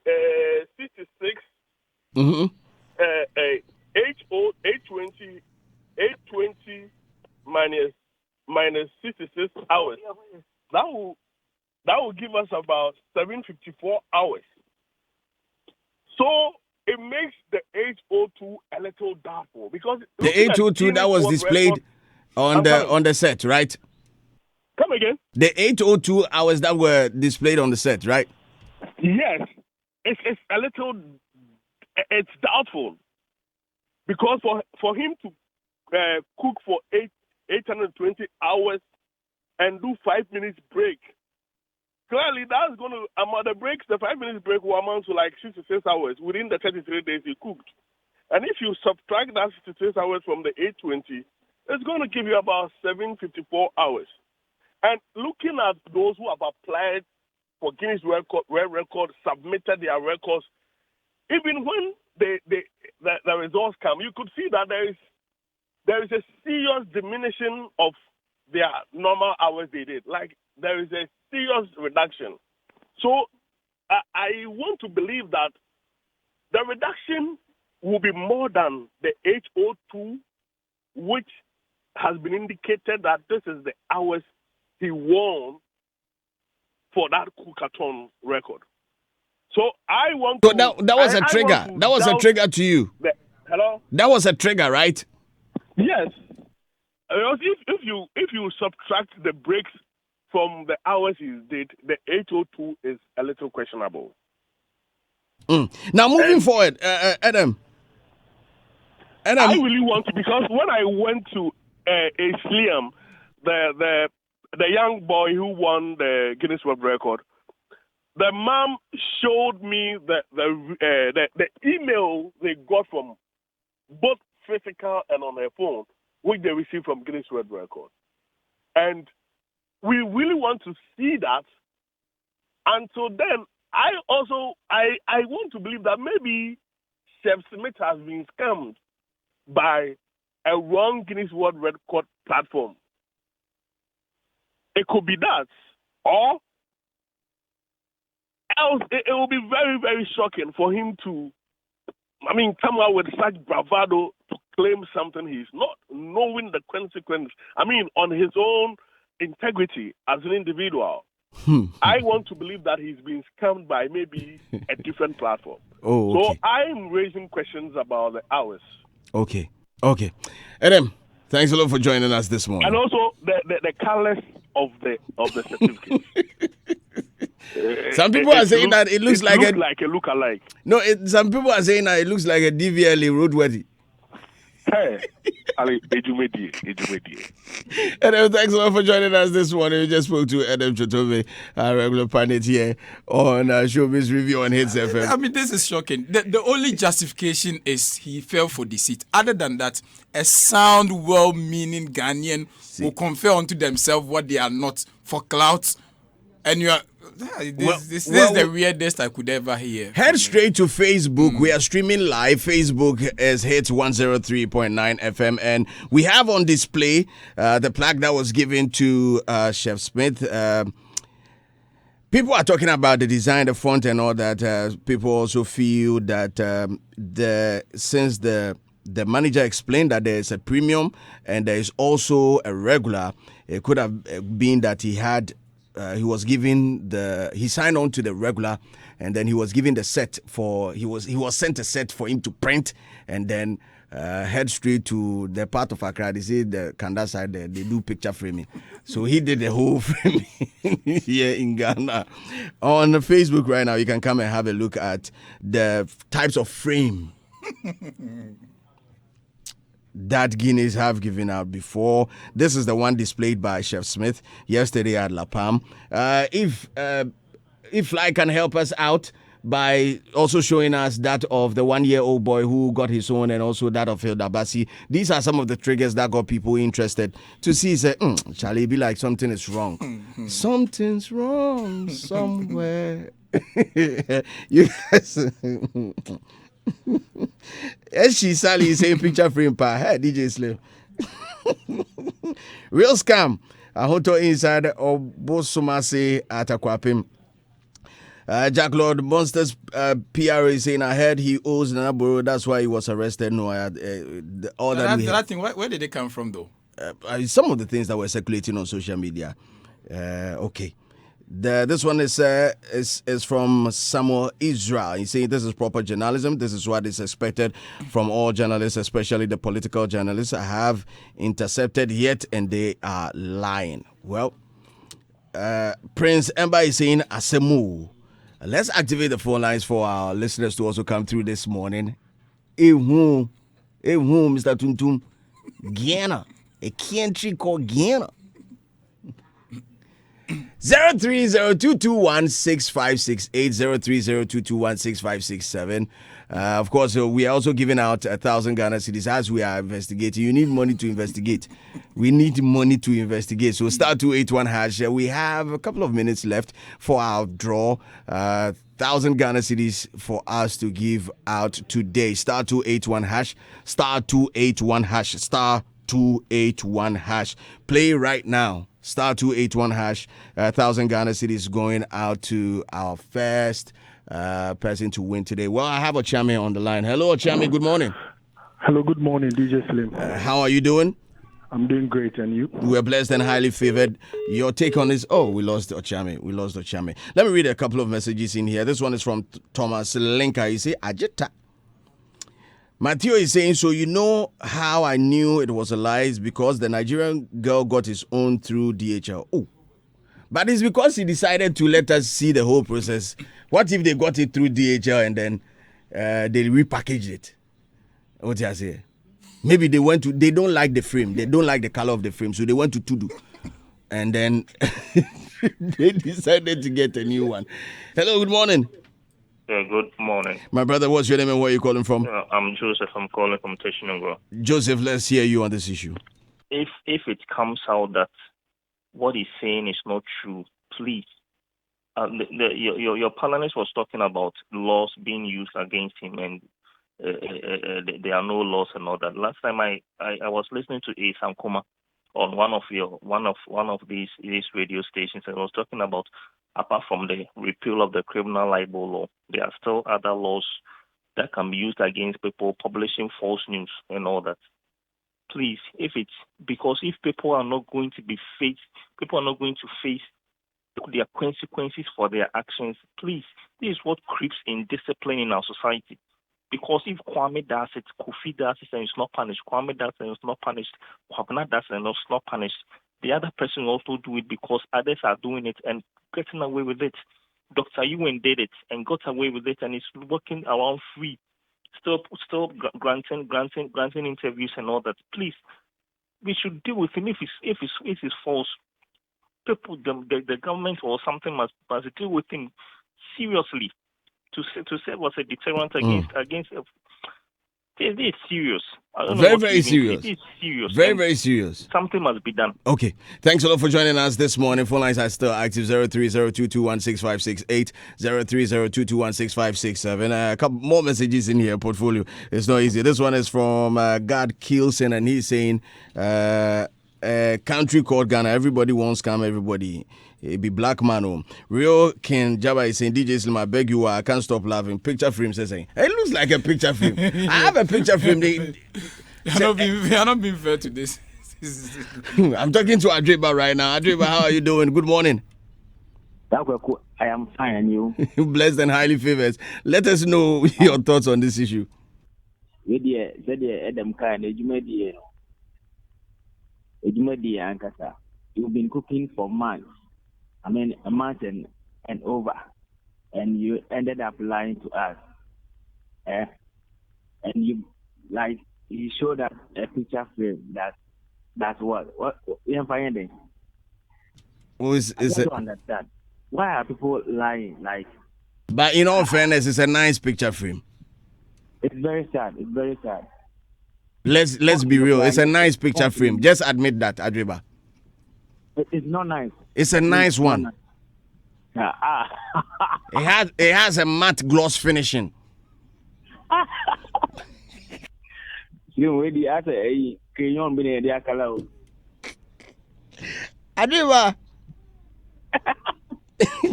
66. 820 minus 66 hours. That will give us about 754 hours. So it makes the 802 a little doubtful because the 802 that was displayed. on the set, right? Come again? The 802 hours that were displayed on the set, right? Yes. It's a little, it's doubtful. Because for him to cook for 820 hours and do 5 minutes break, clearly that's going to, the breaks, the 5 minutes break will amount to like 66 hours within the 33 days he cooked. And if you subtract that 66 hours from the 820, it's going to give you about 754 hours. And looking at those who have applied for Guinness World Record, submitted their records, even when the results come, you could see that there is a serious diminishing of their normal hours they did. Like, there is a serious reduction. So I want to believe that the reduction will be more than the 802, which has been indicated that this is the hours he won for that cookathon record. So I want So to... that was a trigger. That was a trigger to you. Hello? That was a trigger, right? Yes. If you subtract the breaks from the hours he did, the 802 is a little questionable. Now moving forward, Adam. I really want to, because when I went to Isliam, the young boy who won the Guinness World Record, the mom showed me the email they got from both physical and on her phone, which they received from Guinness World Record. And we really want to see that. Until then, I want to believe that maybe Chef Smith has been scammed by a wrong Guinness World Record platform. It could be that. Or else it will be very, very shocking for him to, come out with such bravado to claim something he's not, knowing the consequence. On his own integrity as an individual. I want to believe that he's been scammed by maybe a different platform. Oh, okay. So I'm raising questions about the hours. Okay. Adam, thanks a lot for joining us this morning. And also the colors of the certificate. Some people are saying that it looks like a look-alike. No, some people are saying that it looks like a DVLA roadworthy. Hey, Ali, Adam, thanks a lot for joining us this morning. We just spoke to Adam Chotove, our regular partner here on Showbiz Review on Hitz FM. This is shocking. The only justification is he fell for deceit. Other than that, a sound, well-meaning Ghanaian will confer unto themselves what they are not for clout. And you are... This is the weirdest I could ever hear. Head straight to Facebook. We are streaming live. Facebook is Hitz 103.9 FM. And we have on display the plaque that was given to Chef Smith. People are talking about the design, the font and all that. People also feel that since the manager explained that there is a premium and there is also a regular, it could have been that he had... he was given he signed on to the regular, and then he was given the set he was sent a set for him to print, and then head straight to the part of Accra. They say the Kanda side they do picture framing, so he did the whole framing here in Ghana. On Facebook right now, you can come and have a look at the types of frame that Guinness have given out before. This is the one displayed by Chef Smith yesterday at La Palm. If Fly can help us out by also showing us that of the 1-year-old boy who got his own, and also that of Hilda Bassi. These are some of the triggers that got people interested to see, say, shall it be like something is wrong? Something's wrong somewhere. You guys... She Sally is saying picture frame pa. Hey, DJ Slim. Real scam. A hotel inside of Bosumase at Aquapim. Jack Lord Monsters PR is saying, I heard he owes Nanaboro. That's why he was arrested. No, all that thing, where did they come from though? Some of the things that were circulating on social media. Okay. This one is from Samuel Israel. He's saying this is proper journalism. This is what is expected from all journalists, especially the political journalists. I have intercepted yet, and they are lying. Well, Prince Emba is saying Asemu. Let's activate the phone lines for our listeners to also come through this morning. Mr. Tuntum, Guyana, a country called Guyana. 030221656803022165667. Of course, we are also giving out 1,000 Ghana cedis as we are investigating. You need money to investigate. We need money to investigate. So star 281 hash. We have a couple of minutes left for our draw. 1,000 Ghana cedis for us to give out today. Star 281 hash. Star 281 hash. Star 281 hash. Play right now. Star 281 hash. 1,000 Ghana cedis going out to our first person to win today. Well, I have Ochame on the line. Hello, Ochame. Good morning. Hello, good morning, DJ Slim. How are you doing? I'm doing great, and you? We're blessed and highly favored. Your take on this? Oh, we lost Ochame. Let me read a couple of messages in here. This one is from Thomas Lenka. He say, Ajita. Matthew is saying, so you know how I knew it was a lie is because the Nigerian girl got his own through DHL. Oh, but it's because he decided to let us see the whole process. What if they got it through DHL and then they repackaged it? What do I say? Maybe they don't like the frame. They don't like the color of the frame. So they went to Tudu. And then they decided to get a new one. Hello, good morning. Yeah, good morning. My brother, what's your name and where are you calling from? I'm Joseph. I'm calling from Teshinongo. Joseph, let's hear you on this issue. If it comes out that what he's saying is not true, please. Your panelist was talking about laws being used against him, and there are no laws and all that. Last time I was listening to A. Sankoma on one of these radio stations, and I was talking about, apart from the repeal of the criminal libel law, there are still other laws that can be used against people publishing false news and all that. Please, if people are not going to face their consequences for their actions, please, this is what creeps in discipline in our society. Because if Kwame does it, Kofi does it and it's not punished, Kwame does it and it's not punished, Kwabena does it and it's not punished, the other person also do it because others are doing it and getting away with it. Dr. Ewan did it and got away with it and is working around free, still granting interviews and all that. Please, we should deal with him if it's false. People, the government or something must deal with him seriously to serve as a deterrent against. It is serious. Very serious. It is serious. Very serious. Something must be done. Okay. Thanks a lot for joining us this morning. Phone lines are still active. 03022165668, 03022165667. A couple more messages in here. Portfolio. It's not easy. This one is from God Kielsen, and he's saying, country called Ghana. Everybody wants come. Everybody. It be black man. Real King Jabba is saying, DJ Slim, I beg you, I can't stop laughing. Picture frame says, it looks like a picture frame. I have a picture frame. You're not being fair to this. I'm talking to Adreba right now. Adreba, how are you doing? Good morning. I am fine, and you? Blessed and highly favored. Let us know your thoughts on this issue. You've been cooking for months. A month and over, and you ended up lying to us. And you showed us a picture frame. That's what you're finding. I don't understand. Why are people lying? But in all fairness, it's a nice picture frame. It's very sad. Let's be real. It's a nice picture frame. Just admit that, Adreba. It's not nice. It's a nice one. It has a matte gloss finishing. Adiba.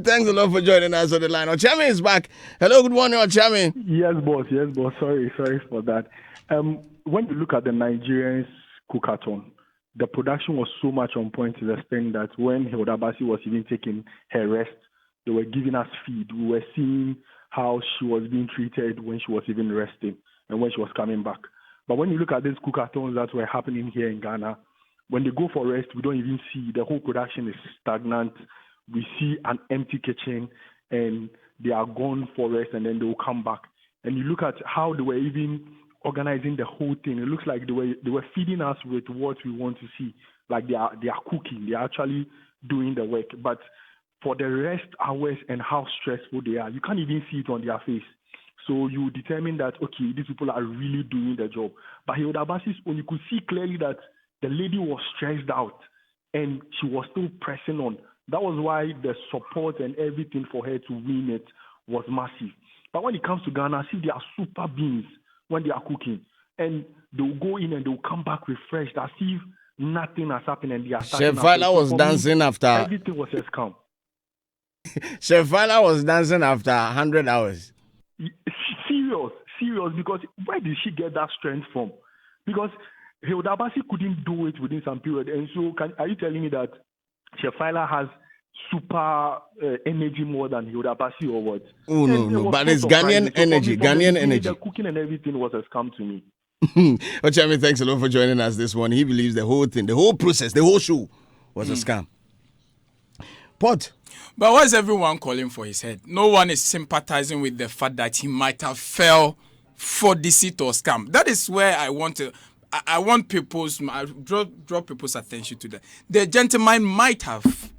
Thanks a lot for joining us on the line. Ochame is back. Hello, good morning, Ochame. Yes, boss. Sorry for that. When you look at the Nigerians cookathon, the production was so much on point to the extent that when Hilda Basi was even taking her rest, they were giving us feed. We were seeing how she was being treated when she was even resting and when she was coming back. But when you look at these cookathons that were happening here in Ghana, when they go for rest, we don't even see. The whole production is stagnant. We see an empty kitchen and they are gone for rest and then they will come back. And you look at how they were even organizing the whole thing. It looks like they were feeding us with what we want to see. Like they are cooking. They are actually doing the work. But for the rest hours and how stressful they are, you can't even see it on their face. So you determine that, okay, these people are really doing the job. But Hilda Basi's own, you could see clearly that the lady was stressed out and she was still pressing on. That was why the support and everything for her to win it was massive. But when it comes to Ghana, see, they are super beings when they are cooking. And they'll go in and they'll come back refreshed as if nothing has happened and they are starting. Chef Fala was dancing after. Everything was just calm. Chef Fala was dancing after 100 hours. Serious, because where did she get that strength from? Because Hilda Basi couldn't do it within some period. And so are you telling me that Chef Fala has super energy more than Hilda Basi or what? Oh, no. But it's Ghanaian energy. Ghanaian energy. The cooking and everything was a scam to me. Ochami, thanks a lot for joining us this morning. He believes the whole thing, the whole process, the whole show was a scam. But why is everyone calling for his head? No one is sympathizing with the fact that he might have fell for deceit or scam. That is where I want to. I want draw people's attention to that. The gentleman might have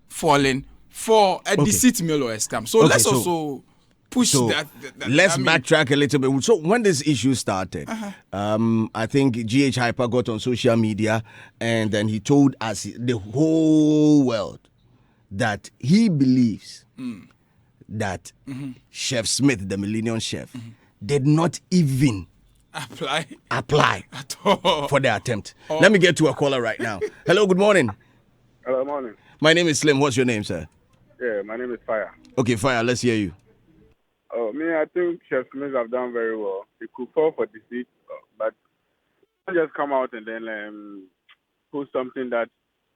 fallen for a deceit mail or a scam. So let's also push that. Let's backtrack a little bit. So when this issue started, I think GH Hyper got on social media and then he told us, the whole world, that he believes that Chef Smith, the Millennium Chef, did not even apply at all for the attempt. Let me get to a caller right now. Hello, good morning. Hello, morning. My name is Slim. What's your name, sir? Yeah, my name is Fire. Okay, Fire, let's hear you. Oh, I think Chef Smith have done very well. He could fall for deceit, but not just come out and then post something that,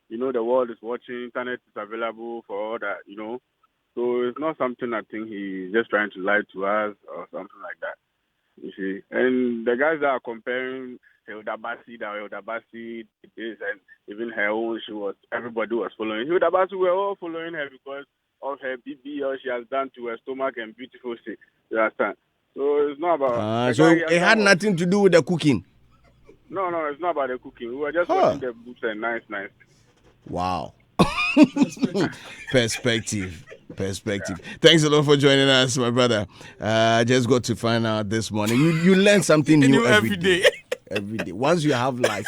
the world is watching, internet is available for all that, So it's not something I think he's just trying to lie to us or something like that. You see, and the guys that are comparing Hilda Basi did this, and even her own, everybody was following. Hilda Basi, we were all following her because of her BB, or she has done to her stomach and beautiful shape. You understand? So it's not about. So it had nothing to do with the cooking. No, it's not about the cooking. We were just watching the boobs and nice. Wow. Perspective. Thanks a lot for joining us, my brother. I just got to find out this morning. You learn something new every day. Every day. Once you have life,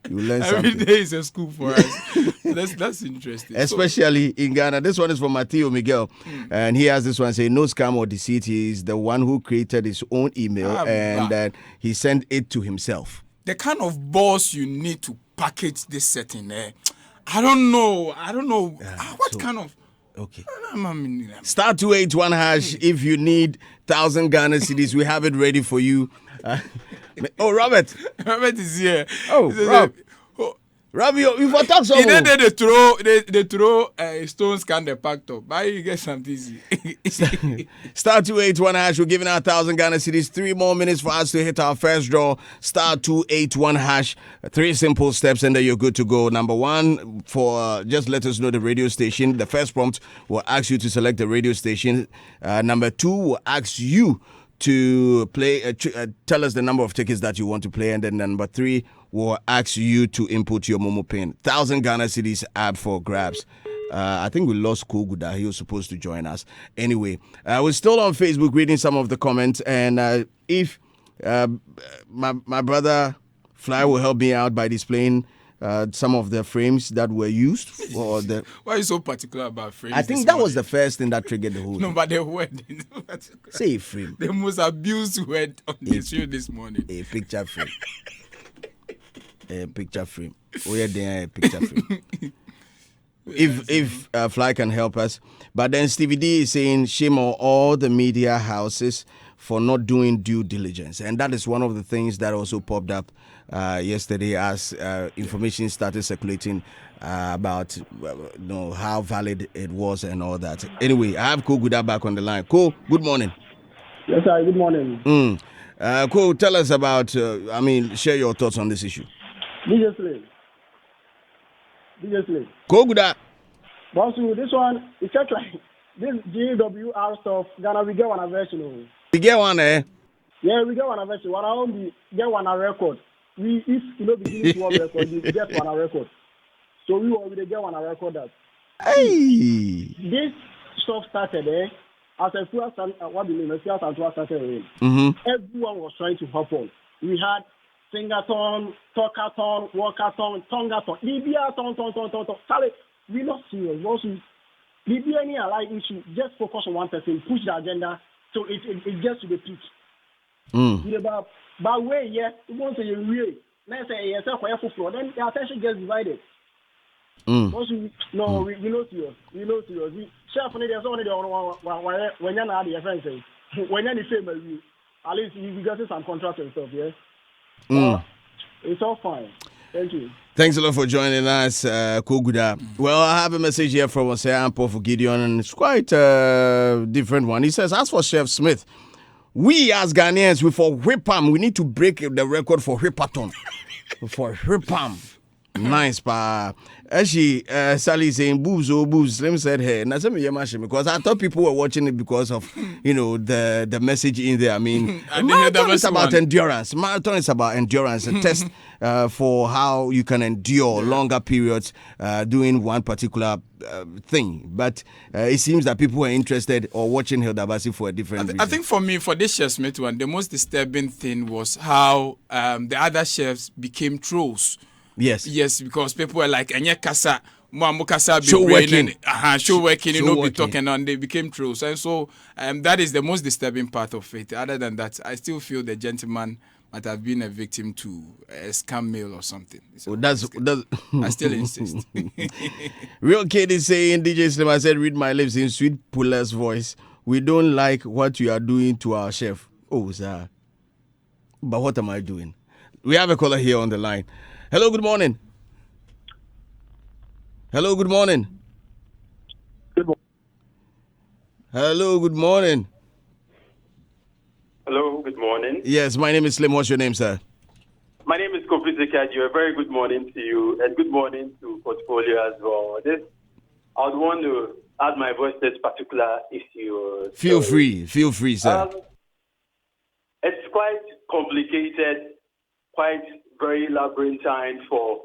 you learn something. Every day is a school for us. That's interesting. Especially in Ghana. This one is from Mateo Miguel. And he has this one saying, no scam or deceit. He is the one who created his own email and he sent it to himself. The kind of boss you need to package this setting there. I don't know. What kind of... Okay. Star 281 hash. If you need 1,000 Ghana cedis, we have it ready for you. Robert. Robert is here. Oh, Rob. Rob, you for talk so. They throw stones can they packed up. But you get something easy. Star 281 hash. We're giving out 1,000 Ghana cedis. 3 more minutes for us to hit our first draw. Star 281 hash. 3 simple steps and then you're good to go. Number 1, for just let us know the radio station. The first prompt will ask you to select the radio station. Number 2 will ask you to play, tell us the number of tickets that you want to play, and then number 3 will ask you to input your Momo pin. 1,000 Ghana cedis app for grabs. I think we lost Koguda. He was supposed to join us. Anyway, we're still on Facebook reading some of the comments, and if my brother Fly will help me out by displaying some of the frames that were used for the. Why are you so particular about frames? I think that was the first thing that triggered the whole. No, but the word. Say a frame. The most abused word on the show this morning. A picture frame. A picture frame. Oh yeah, there a picture frame. If Fly can help us, but then Stevie D is saying shame on all the media houses for not doing due diligence. And that is one of the things that also popped up yesterday as information started circulating about how valid it was and all that. Anyway, I have Ko Guda back on the line. Ko, good morning. Yes, sir. Good morning. Ko, tell us about, share your thoughts on this issue. DJ Slade. Ko Guda. Boss, this one, it's just like this GWR stuff, Ghana, we get one version. We get one, eh? Yeah, we get one version. One only get one record. If you know beginning to one record, you get one record. So we will get one record that. Hey! This stuff started, as a few started. Everyone was trying to hop on. We had Singaton, Talkathon, Walkathon, Tongathon, Libya-ton. Sorry, we're not serious. Also, Libya any allied issue, just focus on one person, push the agenda so it gets to the peak. But way, yeah, it won't say you really. Let's say yes, then the attention gets divided. Also, no, we know serious. Chef, there's only when you're not the friends, when you're the same as you, at least you got some contract and stuff, yeah. It's all fine. Thank you. Thanks a lot for joining us, Ko Guda. Well, I have a message here from Paul for Gideon, and it's quite a different one. He says, as for Chef Smith, we as Ghanaians, we for whip-am, we need to break the record for whip-a-thon. For whip-am. Nice, pa. Actually, Sally saying boobs. Let me say hey. Because I thought people were watching it because of the message in there. I mean, marathon is about endurance. Marathon is about endurance. A test for how you can endure longer periods doing one particular thing. But it seems that people were interested or watching Hilda Basi for a different reason. I think for me, for this Chef Smith one, the most disturbing thing was how the other chefs became trolls. Yes, because people were like, "Enye kasa, mo kasa be show working, be talking," and they became trolls. And so that is the most disturbing part of it. Other than that, I still feel the gentleman might have been a victim to a scam mail or something. So that's I still insist. Real kid is saying, DJ Slim, I said, read my lips in sweet Puller's voice. We don't like what you are doing to our chef. Oh, sir. But what am I doing? We have a caller here on the line. Hello, good morning. Hello, good morning. Hello, good morning. Hello, good morning. Yes, my name is Slim. What's your name, sir? My name is Kofi Zekaju. A very good morning to you, and good morning to Portfolio as well. I would want to add my voice to this particular issue. Feel free, sir. It's quite complicated, quite very labyrinthine for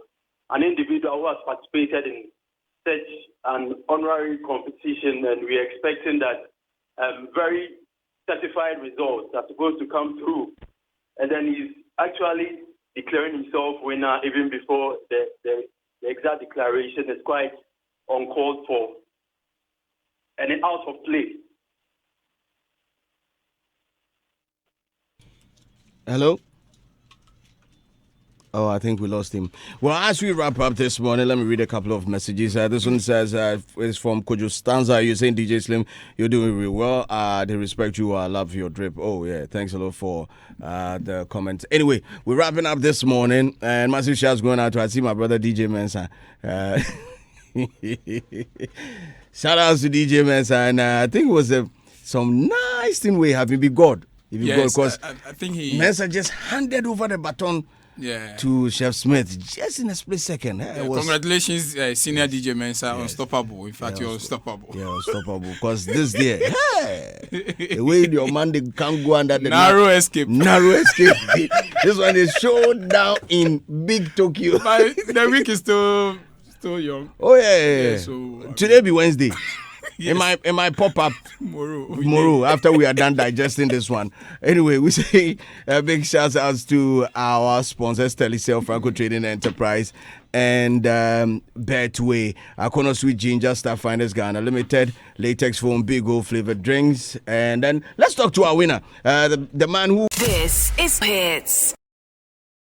an individual who has participated in such an honorary competition, and we're expecting that very certified results are supposed to come through. And then he's actually declaring himself winner even before the exact declaration is quite uncalled for and out of place. Hello? Oh, I think we lost him. Well, as we wrap up this morning, let me read a couple of messages. This one says, it's from Kojo Stanza. You're saying, DJ Slim, you're doing really well. They respect you. I love your drip. Oh, yeah. Thanks a lot for the comments. Anyway, we're wrapping up this morning. And massive shouts going out to, I see my brother, DJ Mensa. Shout out to DJ Mensa. And I think it was some nice thing we have. Be God. Because I think Mensa just handed over the baton to Chef Smith just in a split second. Congratulations, senior DJ Mensa, unstoppable. In fact, you're unstoppable. Yeah, unstoppable. Because this day, the way your man they can't go under the narrow escape. This one is showed down in Big Tokyo. The week is still young. Oh yeah. So today be Wednesday. Yes. It might pop up tomorrow after we are done digesting this one. Anyway, we say a big shout out to our sponsors, Telecel, Franco Trading Enterprise, and Betway, Akono Sweet Ginger, Starfinders Ghana Limited, Latex Foam, Big O flavored drinks. And then let's talk to our winner, the man who... This is Hitz.